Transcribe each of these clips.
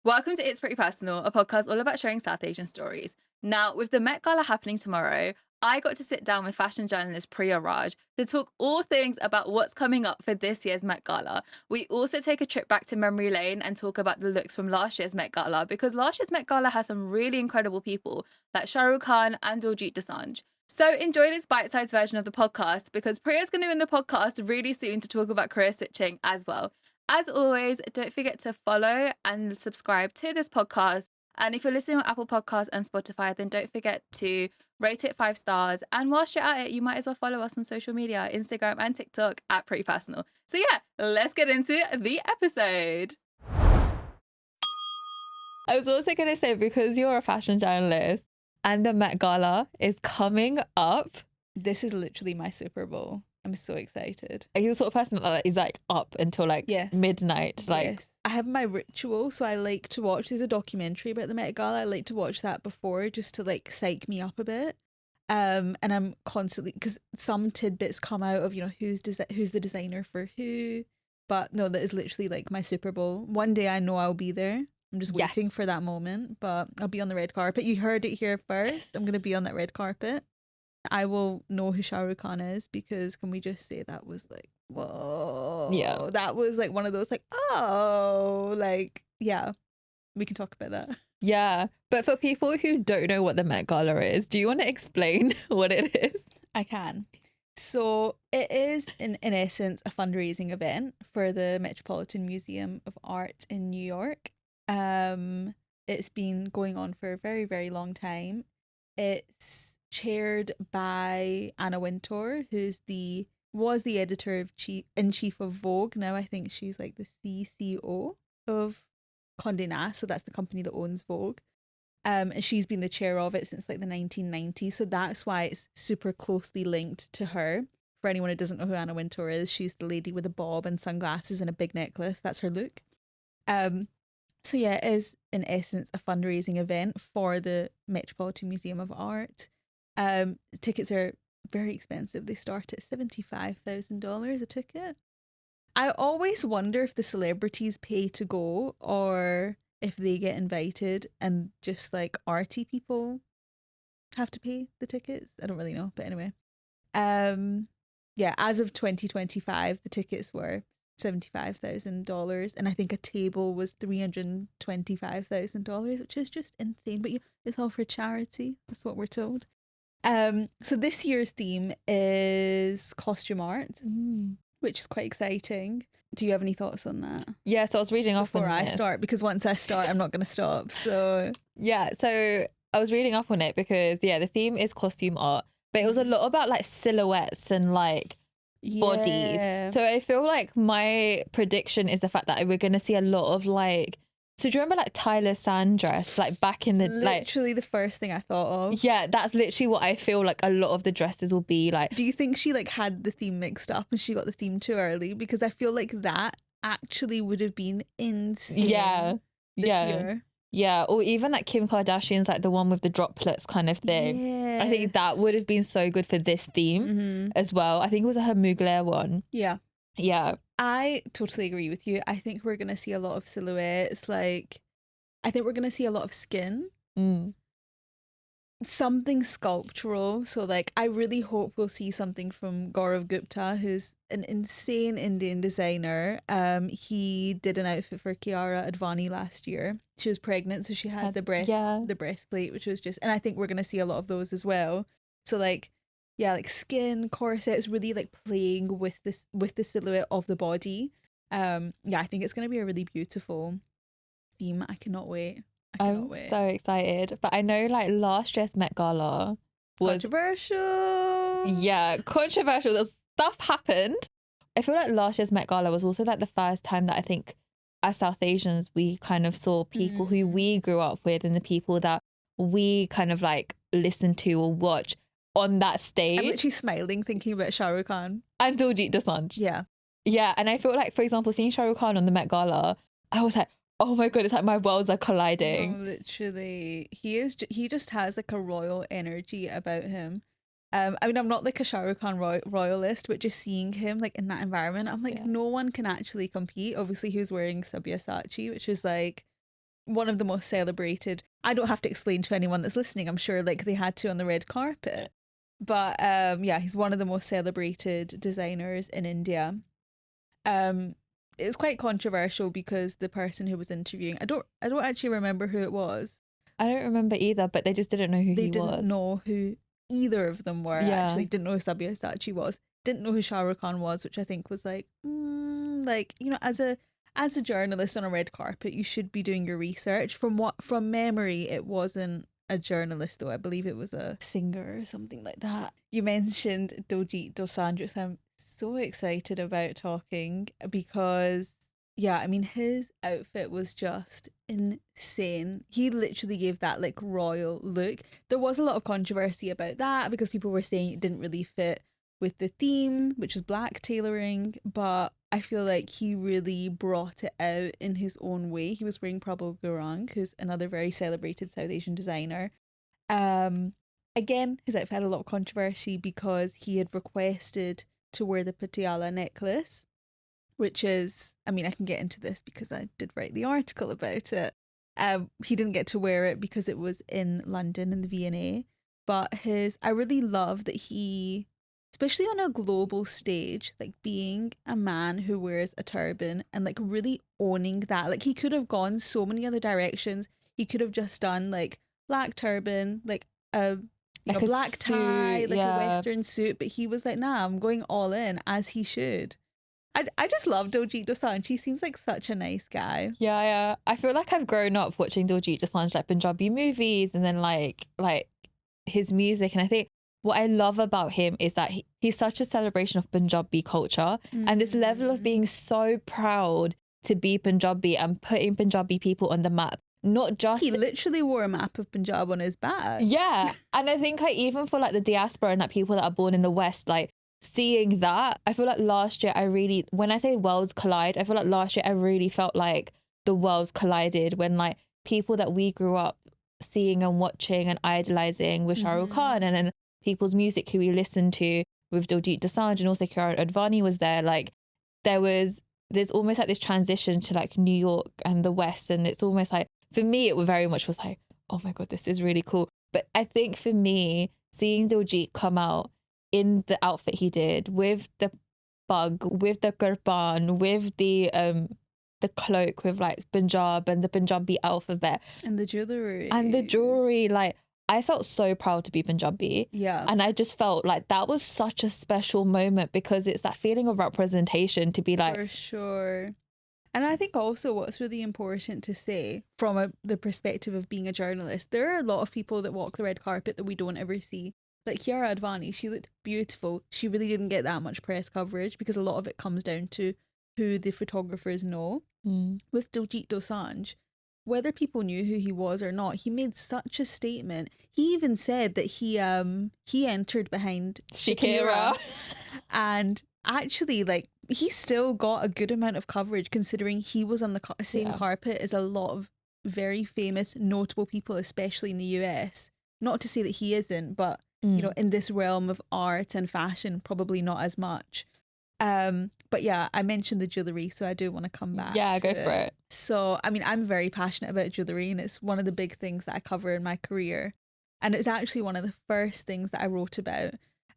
Welcome to It's Pretty Personal, a podcast all about sharing South Asian stories. Now, with the Met Gala happening tomorrow, I got to sit down with fashion journalist Priya Raj to talk all things about what's coming up for this year's Met Gala. We also take a trip back to memory lane and talk about the looks from last year's Met Gala, because last year's Met Gala has some really incredible people like Shah Rukh Khan and Diljit Dosanjh. So enjoy this bite-sized version of the podcast, because Priya's going to be in the podcast really soon to talk about career switching as well. As always, don't forget to follow and subscribe to this podcast. And if you're listening on Apple Podcasts and Spotify, then don't forget to rate it 5 stars. And whilst you're at it, you might as well follow us on social media, Instagram and TikTok at Pretty Personal. So yeah, let's get into the episode. I was also going to say, because you're a fashion journalist and the Met Gala is coming up. This is literally my Super Bowl. I'm so excited. Are you the sort of person that is like up until like midnight? Like, yes. I have my ritual, so I like to watch. There's a documentary about the Met Gala. I like to watch that before, just to like psych me up a bit. And I'm constantly, because some tidbits come out of, you know, who's the designer for who. But no, that is literally like my Super Bowl. One day I know I'll be there. I'm just waiting for that moment, but I'll be on the red carpet. You heard it here first. I'm going to be on that red carpet. I will know who Shah Rukh Khan is, because can we just say that was like, whoa. Yeah. That was like one of those like, oh, like, yeah, we can talk about that. Yeah. But for people who don't know what the Met Gala is, do you want to explain what it is? I can. So it is, in essence, a fundraising event for the Metropolitan Museum of Art in New York. It's been going on for a very, very long time. It's chaired by Anna Wintour, who's was the in chief of Vogue. Now I think she's like the CCO of Condé Nast, so that's the company that owns Vogue. And she's been the chair of it since like the 1990s, so that's why it's super closely linked to her. For anyone who doesn't know who Anna Wintour is, she's the lady with a bob and sunglasses and a big necklace. That's her look. So yeah, it is in essence a fundraising event for the Metropolitan Museum of Art. Tickets are very expensive. They start at $75,000 a ticket. I always wonder if the celebrities pay to go or if they get invited and just like arty people have to pay the tickets. I don't really know, but anyway. Yeah, as of 2025, the tickets were $75,000, and I think a table was $325,000, which is just insane. But it's all for charity. That's what we're told. So this year's theme is costume art, which is quite exciting. Do you have any thoughts on that? Yeah, so I was reading up before on I it. start, because once I start, I'm not going to stop. So yeah, so I was reading up on it because the theme is costume art, but it was a lot about like silhouettes and like bodies. So I feel like my prediction is the fact that we're going to see a lot of like. So do you remember like Tyler Sandress, like back in the literally the first thing I thought of? Yeah, that's literally what I feel like a lot of the dresses will be like. Do you think she like had the theme mixed up and she got the theme too early? Because I feel like that actually would have been insane. Yeah, this year. Yeah, or even like Kim Kardashian's like the one with the droplets kind of thing. Yes. I think that would have been so good for this theme as well. I think it was her Mugler one. Yeah. Yeah. I totally agree with you. I think we're going to see a lot of silhouettes. Like, I think we're going to see a lot of skin. Something sculptural. So, like, I really hope we'll see something from Gaurav Gupta, who's an insane Indian designer. He did an outfit for Kiara Advani last year. She was pregnant, so she had the breastplate, which was just... And I think we're going to see a lot of those as well. So, like... Yeah, like skin, corsets, really like playing with the silhouette of the body. Yeah, I think it's going to be a really beautiful theme. I cannot wait. I'm so excited. But I know like last year's Met Gala was controversial. Yeah, controversial. There's stuff happened. I feel like last year's Met Gala was also like the first time that I think as South Asians we kind of saw people who we grew up with and the people that we kind of like listened to or watch on that stage. I'm literally smiling thinking about Shah Rukh Khan and Diljit Dosanjh. Yeah, and I feel like, for example, seeing Shah Rukh Khan on the Met Gala, I was like, oh my god, it's like my worlds are colliding. No, literally, he just has like a royal energy about him. I mean, I'm not like a Shah Rukh Khan royalist, but just seeing him like in that environment, I'm like, no one can actually compete. Obviously, he was wearing Sabyasachi, which is like one of the most celebrated. I don't have to explain to anyone that's listening, I'm sure, like they had to on the red carpet. But yeah, he's one of the most celebrated designers in India. It was quite controversial because the person who was interviewing, I don't actually remember who it was. I don't remember either, but they just didn't know who They he didn't was. know who either of them were, Yeah. actually. Didn't know who Sabyasachi was. Didn't know who Shah Rukh Khan was, which I think was like, like, you know, as a journalist on a red carpet, you should be doing your research. From memory, it wasn't a journalist though. I believe it was a singer or something like that. You mentioned Diljit Dosanjh, which I'm so excited about talking because yeah, I mean his outfit was just insane. He literally gave that like royal look. There was a lot of controversy about that because people were saying it didn't really fit with the theme, which is black tailoring, but I feel like he really brought it out in his own way. He was wearing Prabal Gurung, who's another very celebrated South Asian designer. Um, Again, his outfit had a lot of controversy because he had requested to wear the Patiala necklace, which is, I mean, I can get into this because I did write the article about it. He didn't get to wear it because it was in London in the V&A, but I really love that he, especially on a global stage, like being a man who wears a turban and like really owning that. Like he could have gone so many other directions. He could have just done like black turban, like a Like a black tie, suit, like a yeah. Western suit, but he was like, nah, I'm going all in, as he should. I just love Diljit Dosanjh. He seems like such a nice guy. Yeah, yeah. I feel like I've grown up watching Diljit Dosanjh like Punjabi movies and then like his music. And I think what I love about him is that he's such a celebration of Punjabi culture and this level of being so proud to be Punjabi and putting Punjabi people on the map. Not just He literally wore a map of Punjab on his back. yeah. And I think like even for like the diaspora and like people that are born in the West, like seeing that, I feel like last year when I say worlds collide, I feel like last year I really felt like the worlds collided when like people that we grew up seeing and watching and idolizing with Shah Rukh Khan and then people's music who we listened to with Diljit Dosanjh and also Kiara Advani was there. Like there's almost like this transition to like New York and the West, and it's almost like for me it very much was like, oh my god, this is really cool. But I think for me, seeing Diljit come out in the outfit he did with the bug, with the kirpan, with the cloak with like Punjab and the Punjabi alphabet and the jewelry, like I felt so proud to be Punjabi. Yeah. And I just felt like that was such a special moment because it's that feeling of representation to be like, for sure. And I think also what's really important to say from the perspective of being a journalist, there are a lot of people that walk the red carpet that we don't ever see. Like Kiara Advani, she looked beautiful. She really didn't get that much press coverage because a lot of it comes down to who the photographers know. With Diljit Dosanjh, whether people knew who he was or not, he made such a statement. He even said that he entered behind Shakira. And actually, like, he still got a good amount of coverage considering he was on the same carpet as a lot of very famous, notable people, especially in the US. Not to say that he isn't, but you know, in this realm of art and fashion, probably not as much. But yeah, I mentioned the jewellery, so I do want to come back. Yeah, go for it. So, I mean, I'm very passionate about jewellery and it's one of the big things that I cover in my career. And it's actually one of the first things that I wrote about.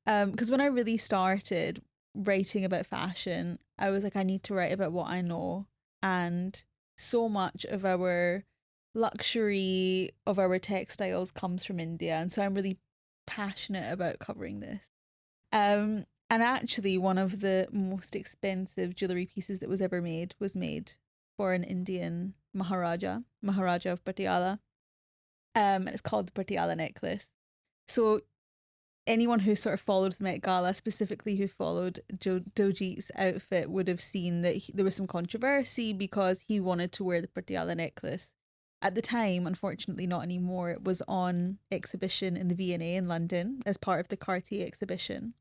Because when I really started writing about fashion, I was like, I need to write about what I know. And so much of our luxury, of our textiles comes from India. And so I'm really passionate about covering this. And actually, one of the most expensive jewellery pieces that was ever made was made for an Indian Maharaja of Patiala. And it's called the Patiala necklace. So anyone who sort of followed the Met Gala, specifically who followed Diljit's outfit, would have seen that there was some controversy because he wanted to wear the Patiala necklace. At the time, unfortunately not anymore, it was on exhibition in the V&A in London as part of the Cartier exhibition.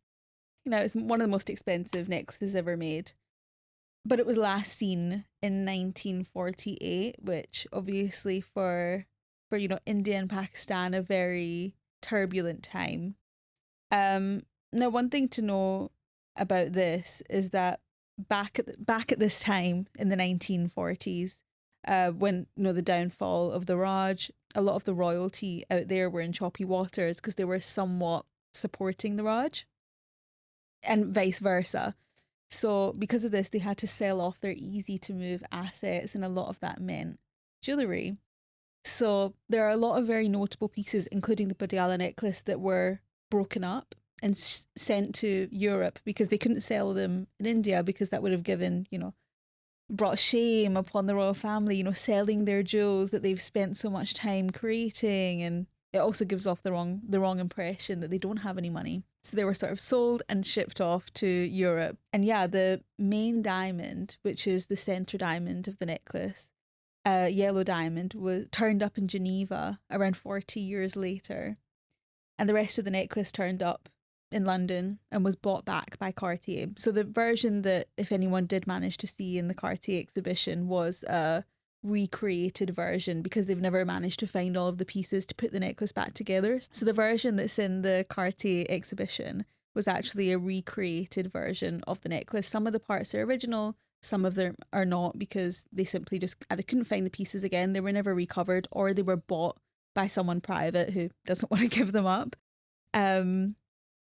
You know, it's one of the most expensive necklaces ever made. But it was last seen in 1948, which obviously for you know, India and Pakistan, a very turbulent time. Now one thing to know about this is that back at this time in the 1940s, when, the downfall of the Raj, a lot of the royalty out there were in choppy waters because they were somewhat supporting the Raj and vice versa. So because of this, they had to sell off their easy to move assets, and a lot of that meant jewellery. So there are a lot of very notable pieces, including the Patiala necklace, that were broken up and sent to Europe because they couldn't sell them in India, because that would have given, brought shame upon the royal family, selling their jewels that they've spent so much time creating, and it also gives off the wrong impression that they don't have any money. So they were sort of sold and shipped off to Europe. And yeah, the main diamond, which is the center diamond of the necklace, yellow diamond, was turned up in Geneva around 40 years later, and the rest of the necklace turned up in London and was bought back by Cartier. So the version that, if anyone did manage to see in the Cartier exhibition, was a recreated version, because they've never managed to find all of the pieces to put the necklace back together. So the version that's in the Cartier exhibition was actually a recreated version of the necklace. Some of the parts are original, some of them are not, because they simply just either couldn't find the pieces again, they were never recovered, or they were bought by someone private who doesn't want to give them up. And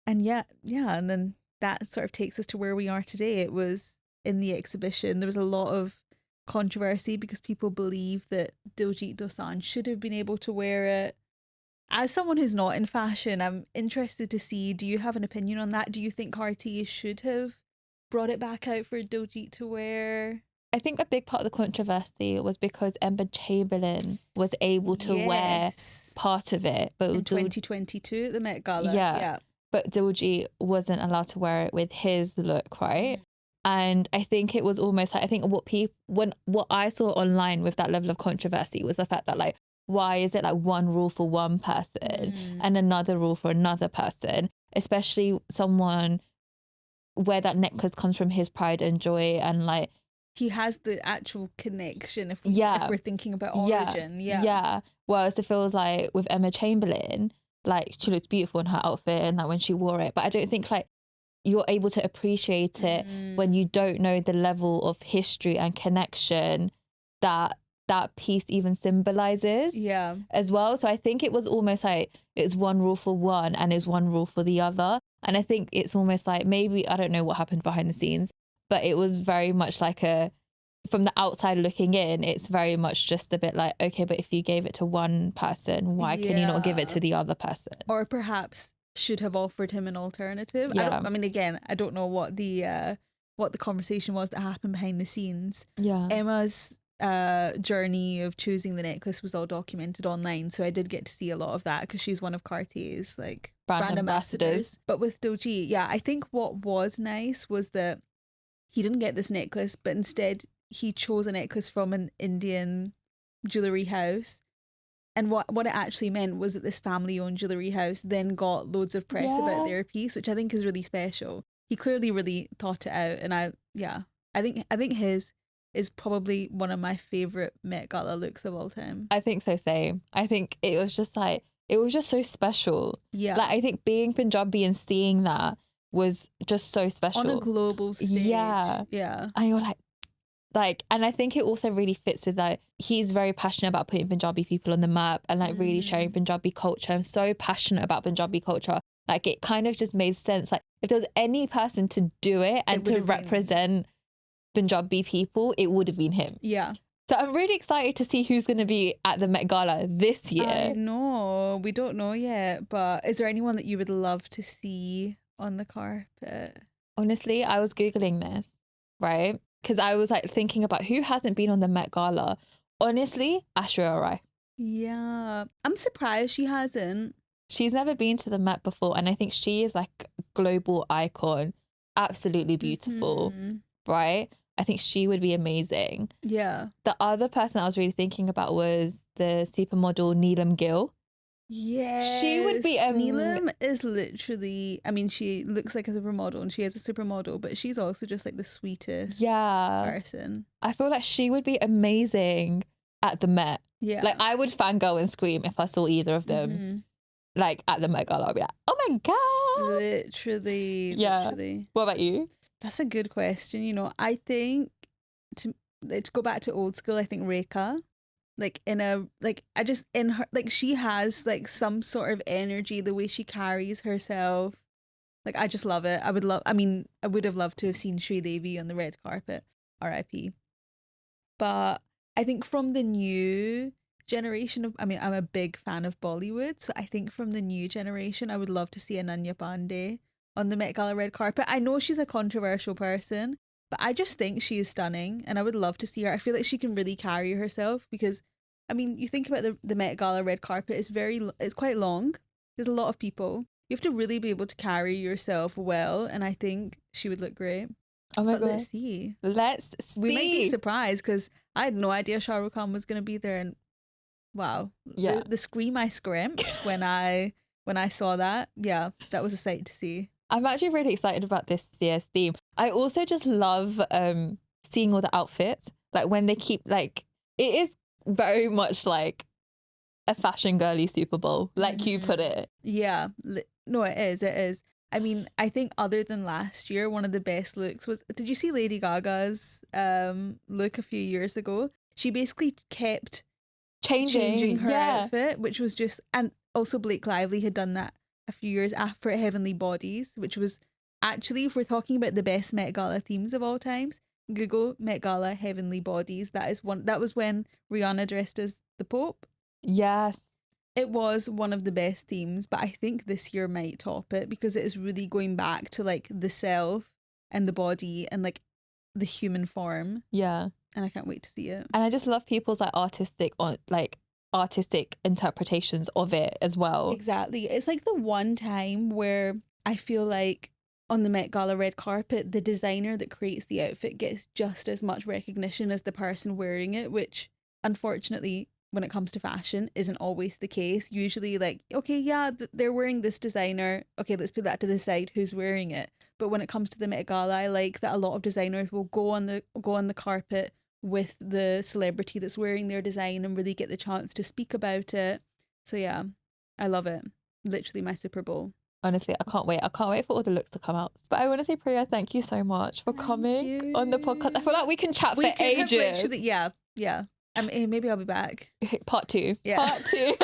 and then that sort of takes us to where we are today. It was in the exhibition. There was a lot of controversy because people believe that Diljit Dosanjh should have been able to wear it. As someone who's not in fashion, I'm interested to see, do you have an opinion on that? Do you think Cartier should have brought it back out for Diljit to wear? I think a big part of the controversy was because Emma Chamberlain was able to wear part of it, but in 2022 at the Met Gala. Yeah. But Diljit wasn't allowed to wear it with his look, right? And I think it was almost like, I think what I saw online with that level of controversy was the fact that, like, why is it like one rule for one person and another rule for another person, especially someone where that necklace comes from his pride and joy, and like he has the actual connection if we're thinking about origin. Yeah. Whereas it feels like with Emma Chamberlain, like, she looks beautiful in her outfit and like when she wore it, but I don't think like you're able to appreciate it when you don't know the level of history and connection that piece even symbolizes as well. So I think it was almost like it's one rule for one and it's one rule for the other. And I think it's almost like, maybe, I don't know what happened behind the scenes, but it was very much like from the outside looking in, it's very much just a bit like, okay, but if you gave it to one person, why can you not give it to the other person? Or perhaps should have offered him an alternative. I mean, again, I don't know what the conversation was that happened behind the scenes. Emma's journey of choosing the necklace was all documented online, so I did get to see a lot of that, because she's one of Cartier's like brand ambassadors. But with Diljit, I think what was nice was that he didn't get this necklace, but instead he chose a necklace from an Indian jewellery house. And what it actually meant was that this family-owned jewellery house then got loads of press about their piece, which I think is really special. He clearly really thought it out, and I think his is probably one of my favourite Met Gala looks of all time. I think so, same. I think it was just so special. Yeah. Like, I think being Punjabi and seeing that was just so special. On a global stage. Yeah. And you're like, and I think it also really fits with, like, he's very passionate about putting Punjabi people on the map and like really sharing Punjabi culture. I'm so passionate about Punjabi culture. Like, it kind of just made sense. Like, if there was any person to do it and to represent Punjabi people, it would have been him. Yeah. So I'm really excited to see who's going to be at the Met Gala this year. I know. We don't know yet, but is there anyone that you would love to see on the carpet? Honestly, I was Googling this, right? Because I was like thinking about who hasn't been on the Met Gala. Honestly, Aishwarya Rai. Yeah. I'm surprised she hasn't. She's never been to the Met before, and I think she is like a global icon. Absolutely beautiful, right? I think she would be amazing. Yeah. The other person I was really thinking about was the supermodel Neelam Gill. Yes. She would be Neelam is literally, I mean, she looks like a supermodel and she is a supermodel, but she's also just like the sweetest person. I feel like she would be amazing at the Met. Yeah. Like, I would fangirl and scream if I saw either of them. Like, at the Met Gala, I'd be like, oh my God. Literally. What about you? That's a good question. I think let's go back to old school, I think Reka, like in a like I just in her like she has like some sort of energy, the way she carries herself. Like I just love it. I would have loved to have seen Sri Devi on the red carpet. R.I.P. But I think from the new generation of, I mean, I'm a big fan of Bollywood, so I think from the new generation, I would love to see Ananya Pandey on the Met Gala red carpet. I know she's a controversial person, but I just think she is stunning, and I would love to see her. I feel like she can really carry herself because, I mean, you think about the Met Gala red carpet, it's quite long. There's a lot of people. You have to really be able to carry yourself well, and I think she would look great. Oh my But God. let's see. Let's see. We might be surprised because I had no idea Shah Rukh Khan was going to be there, and wow, Yeah. the scream I screamed when I saw that, yeah, that was a sight to see. I'm actually really excited about this year's theme. I also just love seeing all the outfits. Like when they keep like, it is very much like a fashion girly Super Bowl, like you put it. Yeah, no, it is. I mean, I think other than last year, one of the best looks was, did you see Lady Gaga's look a few years ago? She basically kept changing her outfit, which was just, and also Blake Lively had done that a few years after Heavenly Bodies, which was actually, if we're talking about the best Met Gala themes of all times, Google Met Gala Heavenly Bodies. That was when Rihanna dressed as the Pope. Yes. It was one of the best themes, but I think this year might top it because it is really going back to like the self and the body and like the human form. Yeah. And I can't wait to see it. And I just love people's artistic interpretations of it as well. Exactly. It's like the one time where I feel like on the Met Gala red carpet, the designer that creates the outfit gets just as much recognition as the person wearing it, which unfortunately, when it comes to fashion, isn't always the case. Usually like, okay, yeah, they're wearing this designer. Okay, let's put that to the side. Who's wearing it? But when it comes to the Met Gala, I like that a lot of designers will go on the carpet with the celebrity that's wearing their design and really get the chance to speak about it. So yeah, I love it. Literally my Super Bowl. Honestly, I can't wait. I can't wait for all the looks to come out. But I want to say, Priya, thank you so much for coming on the podcast. I feel like we can chat for ages. Yeah. Maybe I'll be back. Part 2. Yeah. Part 2.